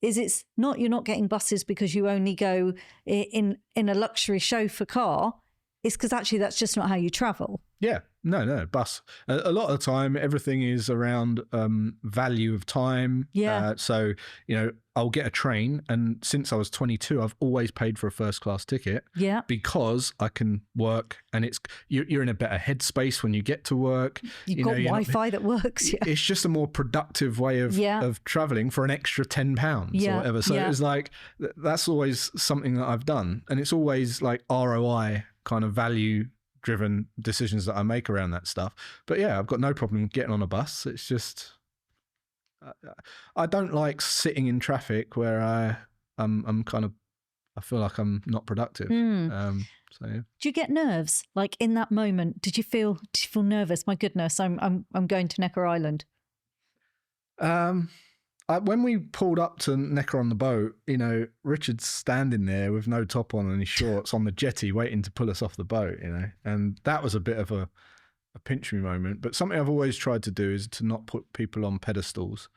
is it's not, you're not getting buses because you only go in a luxury chauffeur car. It's because actually that's just not how you travel. Yeah, no, bus. A lot of the time, everything is around value of time. Yeah. So, I'll get a train. And since I was 22, I've always paid for a first class ticket. Yeah. Because I can work and you're in a better headspace when you get to work. You've got Wi-Fi that works. Yeah. It's just a more productive way of traveling for an extra £10 or whatever. So it was like, that's always something that I've done. And it's always like ROI kind of value driven decisions that I make around that stuff. But yeah, I've got no problem getting on a bus. It's just, I don't like sitting in traffic where I'm kind of, I feel like I'm not productive. So yeah. Do you get nerves? Like in that moment, did you feel nervous? My goodness, I'm going to Necker Island. When we pulled up to Necker on the boat, Richard's standing there with no top on and his shorts on the jetty waiting to pull us off the boat, and that was a bit of a pinch me moment. But something I've always tried to do is to not put people on pedestals.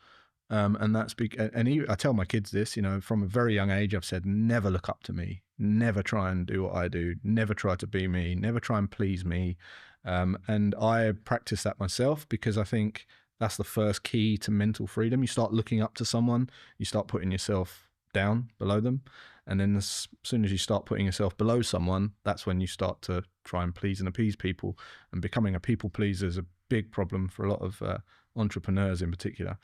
And that's I tell my kids this, from a very young age, I've said, never look up to me, never try and do what I do, never try to be me, never try and please me. And I practice that myself because I think that's the first key to mental freedom. You start looking up to someone, you start putting yourself down below them. And then as soon as you start putting yourself below someone, that's when you start to try and please and appease people. And becoming a people pleaser is a big problem for a lot of entrepreneurs in particular.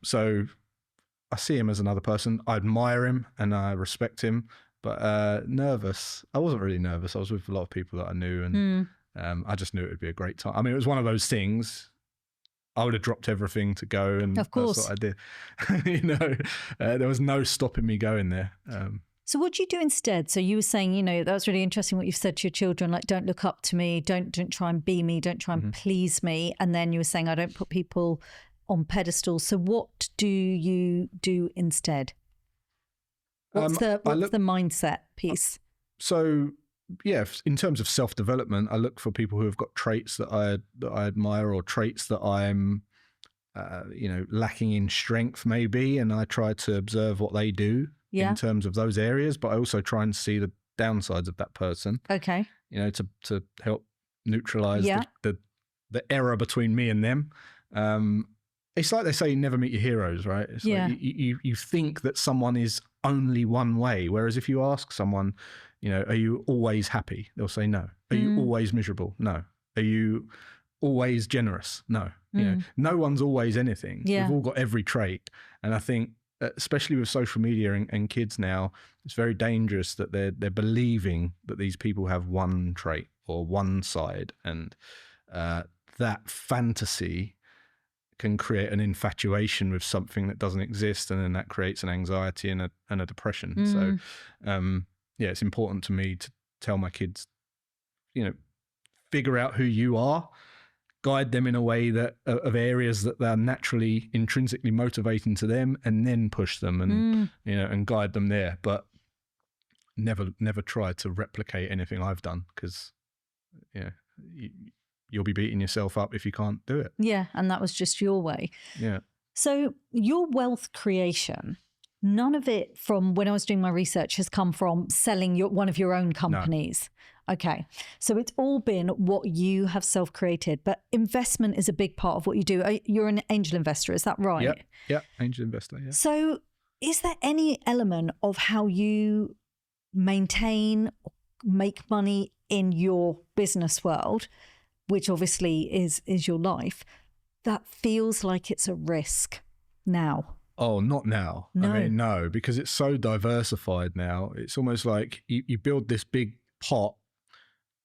So I see him as another person. I admire him and I respect him, but nervous. I wasn't really nervous. I was with a lot of people that I knew, and I just knew it would be a great time. I mean, it was one of those things. I would have dropped everything to go, and of course. That's what I did. There was no stopping me going there. So what do you do instead? So you were saying, that was really interesting what you've said to your children, like, don't look up to me, don't try and be me, don't try and please me. And then you were saying, I don't put people on pedestals. So what do you do instead? What's the mindset piece? So yeah, in terms of self-development, I look for people who have got traits that I admire, or traits that I'm lacking in strength maybe, and I try to observe what they do in terms of those areas, but I also try and see the downsides of that person. Okay. To help neutralize the error between me and them. It's like they say, never meet your heroes, right? It's like you think that someone is only one way, whereas if you ask someone, are you always happy? They'll say no. Are you always miserable? No. Are you always generous? No. No one's always anything. We've all got every trait. And I think, especially with social media and kids now, it's very dangerous that they're believing that these people have one trait or one side, and that fantasy can create an infatuation with something that doesn't exist, and then that creates an anxiety and a depression. So it's important to me to tell my kids, figure out who you are, guide them in a way that of areas that they're naturally intrinsically motivating to them, and then push them and and guide them there, but never try to replicate anything I've done, because you'll be beating yourself up if you can't do it. And that was just your way. So your wealth creation, none of it, from when I was doing my research, has come from selling one of your own companies. No. Okay. So it's all been what you have self-created, but investment is a big part of what you do. You're an angel investor, is that right? Yeah. Angel investor. Yeah. So is there any element of how you maintain, make money in your business world, which obviously is your life, that feels like it's a risk now? Oh, not now. No. I mean, no, because it's so diversified now. It's almost like you build this big pot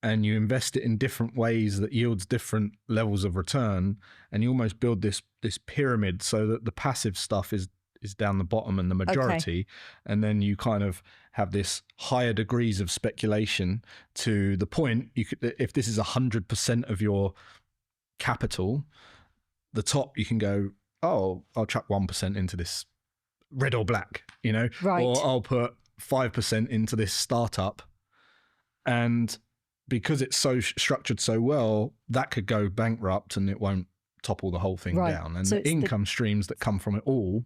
and you invest it in different ways that yields different levels of return, and you almost build this pyramid so that the passive stuff is down the bottom and the majority, and then you kind of have this higher degrees of speculation to the point you could, if this is 100% of your capital, the top, you can go, oh, I'll chuck 1% into this red or black, right. Or I'll put 5% into this startup, and because it's so structured so well, that could go bankrupt and it won't topple the whole thing down. And so the income streams that come from it all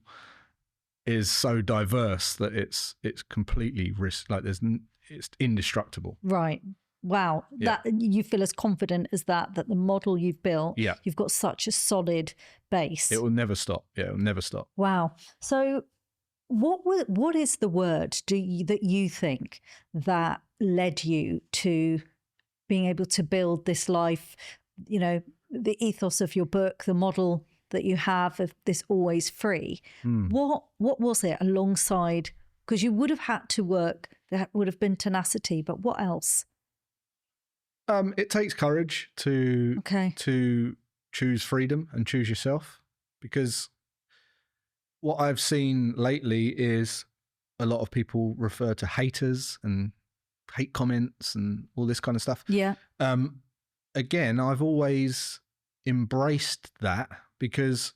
is so diverse that it's completely it's indestructible. Right. Wow. That you feel as confident as that the model you've built, you've got such a solid base. It will never stop. Yeah, it will never stop. Wow. So what is the word that you think that led you to being able to build this life, the ethos of your book, the model that you have of this always free? What was it alongside? Because you would have had to work, there would have been tenacity, but what else? It takes courage to choose freedom and choose yourself, because what I've seen lately is a lot of people refer to haters and hate comments and all this kind of stuff. Again, I've always embraced that, because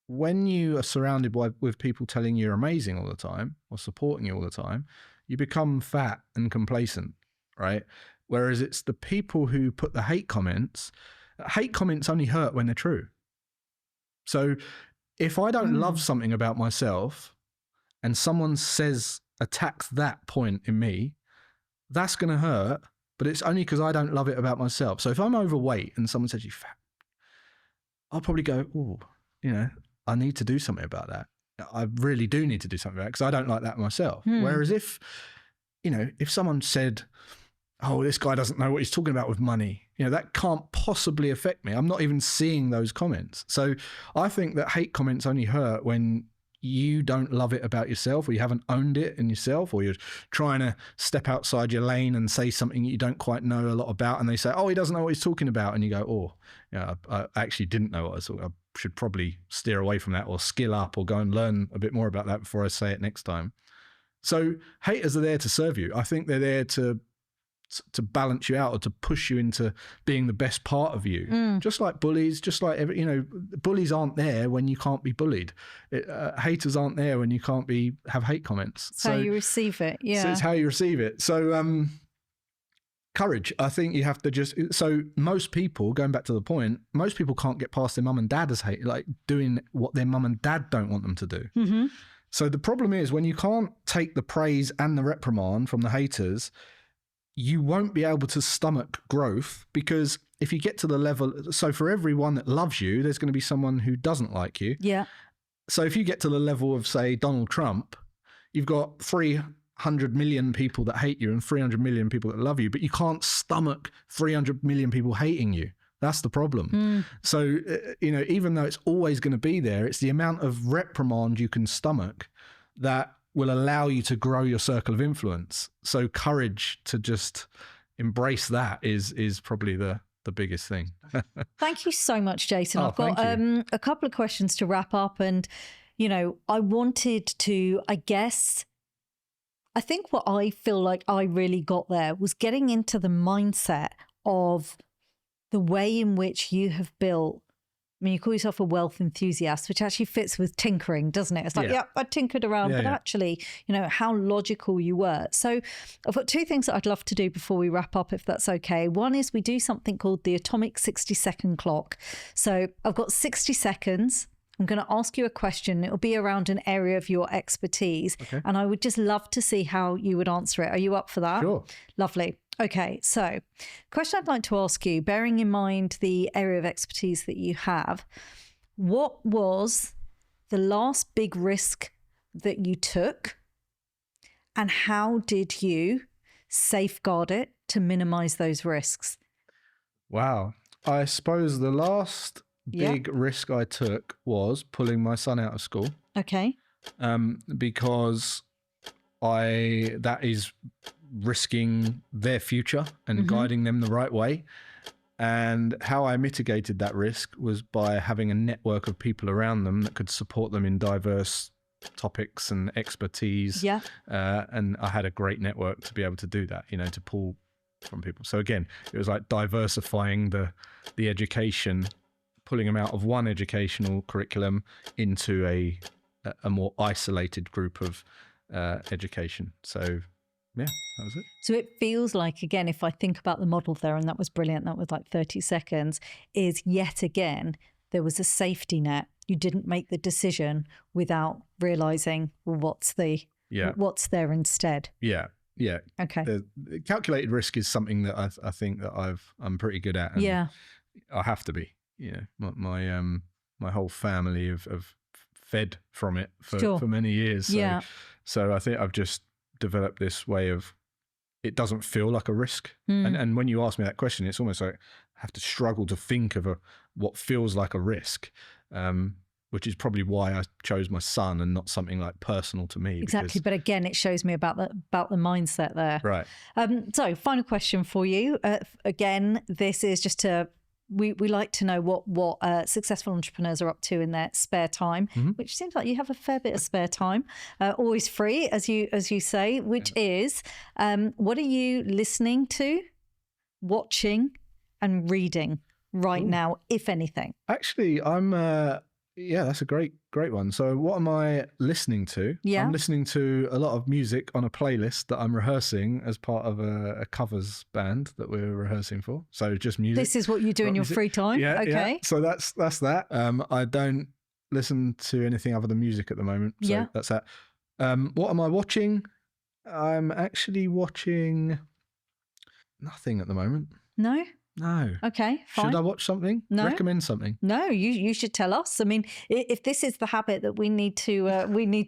when you are surrounded with people telling you you're amazing all the time or supporting you all the time, you become fat and complacent, right? Whereas it's the people who put the hate comments only hurt when they're true. So if I don't love something about myself and someone attacks that point in me, that's going to hurt, but it's only because I don't love it about myself. So if I'm overweight and someone says you're fat, I'll probably go, oh, I need to do something about that. I really do need to do something about it, because I don't like that myself. Whereas if someone said, oh, this guy doesn't know what he's talking about with money, that can't possibly affect me. I'm not even seeing those comments. So I think that hate comments only hurt when you don't love it about yourself, or you haven't owned it in yourself, or you're trying to step outside your lane and say something you don't quite know a lot about, and they say, oh, he doesn't know what he's talking about. And you go, oh, I actually didn't know what I was talking about. I should probably steer away from that, or skill up, or go and learn a bit more about that before I say it next time. So haters are there to serve you. I think they're there to balance you out, or to push you into being the best part of you. Just like bullies, bullies aren't there when you can't be bullied. Haters aren't there when you can't have hate comments. It's how you receive it. Yeah. So it's how you receive it. So Courage. I think you have to just, so most people, going back to the point, most people can't get past their mum and dad as hate, like doing what their mum and dad don't want them to do. Mm-hmm. So the problem is when you can't take the praise and the reprimand from the haters, you won't be able to stomach growth, because if you get to the level, so for everyone that loves you, there's going to be someone who doesn't like you. Yeah. So if you get to the level of, say, Donald Trump, you've got 300 million people that hate you and 300 million people that love you, but you can't stomach 300 million people hating you. That's the problem. So, even though it's always going to be there, it's the amount of reprimand you can stomach that will allow you to grow your circle of influence. So courage to just embrace that is probably the biggest thing. Thank you so much, Jason. Oh, I've got a couple of questions to wrap up. And, I wanted to, I think what I feel like I really got there was getting into the mindset of the way in which you have built. I mean, you call yourself a wealth enthusiast, which actually fits with tinkering, doesn't it? It's like, I tinkered around, but actually, how logical you were. So I've got two things that I'd love to do before we wrap up, if that's okay. One is we do something called the atomic 60-second clock. So I've got 60 seconds. I'm going to ask you a question. It'll be around an area of your expertise. Okay. And I would just love to see how you would answer it. Are you up for that? Sure. Lovely. Okay, so question I'd like to ask you, bearing in mind the area of expertise that you have, what was the last big risk that you took, and how did you safeguard it to minimize those risks? Wow. I suppose the last big risk I took was pulling my son out of school. Okay. Because that is risking their future and guiding them the right way. And how I mitigated that risk was by having a network of people around them that could support them in diverse topics and expertise. Yeah. And I had a great network to be able to do that, to pull from people. So again, it was like diversifying the education, pulling them out of one educational curriculum into a more isolated group of education. So yeah, that was it. So it feels like, again, if I think about the model there, and that was brilliant, that was like 30 seconds, is yet again, there was a safety net. You didn't make the decision without realizing, well, what's there instead. Yeah. Yeah. Okay. The calculated risk is something that I think that I'm pretty good at. And I have to be. My whole family have fed from it for many years. So I think I've just developed this way of, it doesn't feel like a risk. And when you ask me that question, it's almost like I have to struggle to think of what feels like a risk, which is probably why I chose my son and not something like personal to me. Exactly. But again, it shows me about the mindset there. Right. So final question for you. Again, this is just to, we like to know what successful entrepreneurs are up to in their spare time, which seems like you have a fair bit of spare time, always free, as you say, which is, what are you listening to, watching and reading right now, if anything? Actually, I'm that's a great one. So what am I listening to? I'm listening to a lot of music on a playlist that I'm rehearsing as part of a covers band that we're rehearsing for. So just music. This is what you do in your free time? Yeah. Okay. Yeah. So that's that. I don't listen to anything other than music at the moment. So that's that. What am I watching? I'm actually watching nothing at the moment. No? No. Okay, fine. Should I watch something? No. Recommend something? No, you should tell us. I mean, if this is the habit that we need to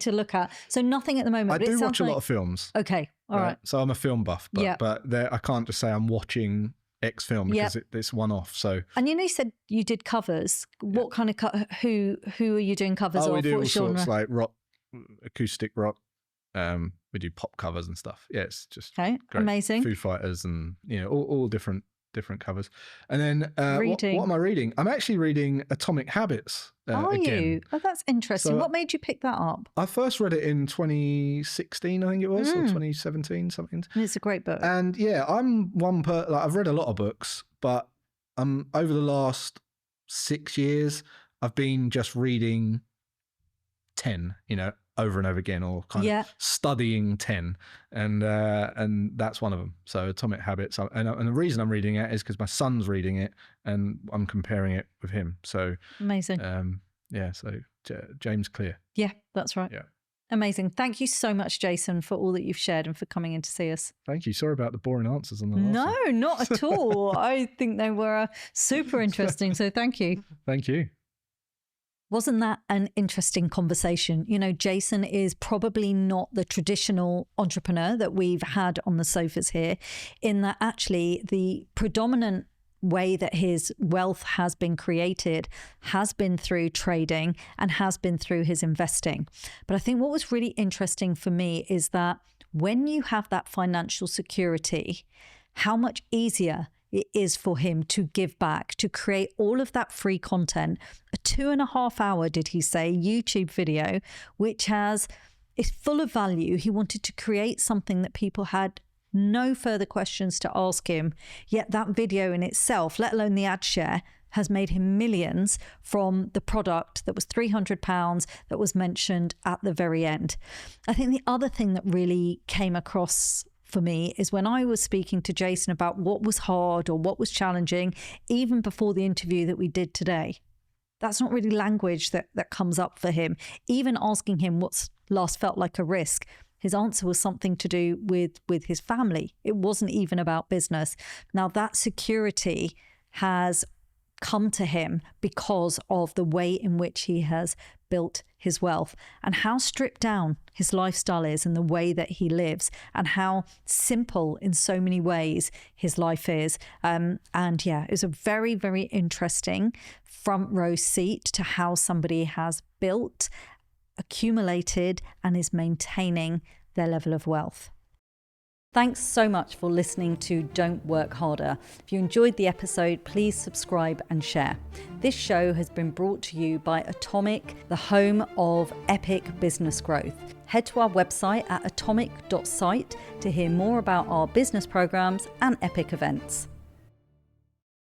look at. So nothing at the moment. I do watch a lot of films. Okay, all right. So I'm a film buff, but I can't just say I'm watching X film because it's one off. So. And you said you did covers. What kind of who are you doing covers of? We do what all genre? sorts, like rock, acoustic rock. We do pop covers and stuff. Yeah, it's just great. Amazing. Foo Fighters and all different covers. And then what am I reading? I'm actually reading Atomic Habits. Are again. you? Oh, that's interesting. So, what made you pick that up? I first read it in 2016, I think it was, or 2017, something. And it's a great book. And I'm I've read a lot of books, but over the last 6 years, I've been just reading 10, over and over again, or kind of studying 10, and that's one of them. So Atomic Habits, and the reason I'm reading it is because my son's reading it, and I'm comparing it with him. So amazing. So James Clear. Yeah, that's right. Yeah. Amazing. Thank you so much, Jason, for all that you've shared and for coming in to see us. Thank you. Sorry about the boring answers on the last one. No, not at all. I think they were super interesting. So thank you. Thank you. Wasn't that an interesting conversation? You know, Jason is probably not the traditional entrepreneur that we've had on the sofas here, in that actually the predominant way that his wealth has been created has been through trading and has been through his investing. But I think what was really interesting for me is that when you have that financial security, how much easier it is for him to give back, to create all of that free content, a 2.5 hour, did he say, YouTube video, which is full of value. He wanted to create something that people had no further questions to ask him. Yet that video in itself, let alone the ad share, has made him millions from the product that was £300 that was mentioned at the very end. I think the other thing that really came across for me is when I was speaking to Jason about what was hard or what was challenging, even before the interview that we did today. That's not really language that comes up for him. Even asking him what's last felt like a risk, his answer was something to do with his family. It wasn't even about business. Now that security has come to him because of the way in which he has built his wealth and how stripped down his lifestyle is and the way that he lives and how simple in so many ways his life is. And yeah, it was a very, very interesting front row seat to how somebody has built, accumulated, and is maintaining their level of wealth. Thanks so much for listening to Don't Work Harder. If you enjoyed the episode, please subscribe and share. This show has been brought to you by Atomic, the home of epic business growth. Head to our website at atomic.site to hear more about our business programs and epic events.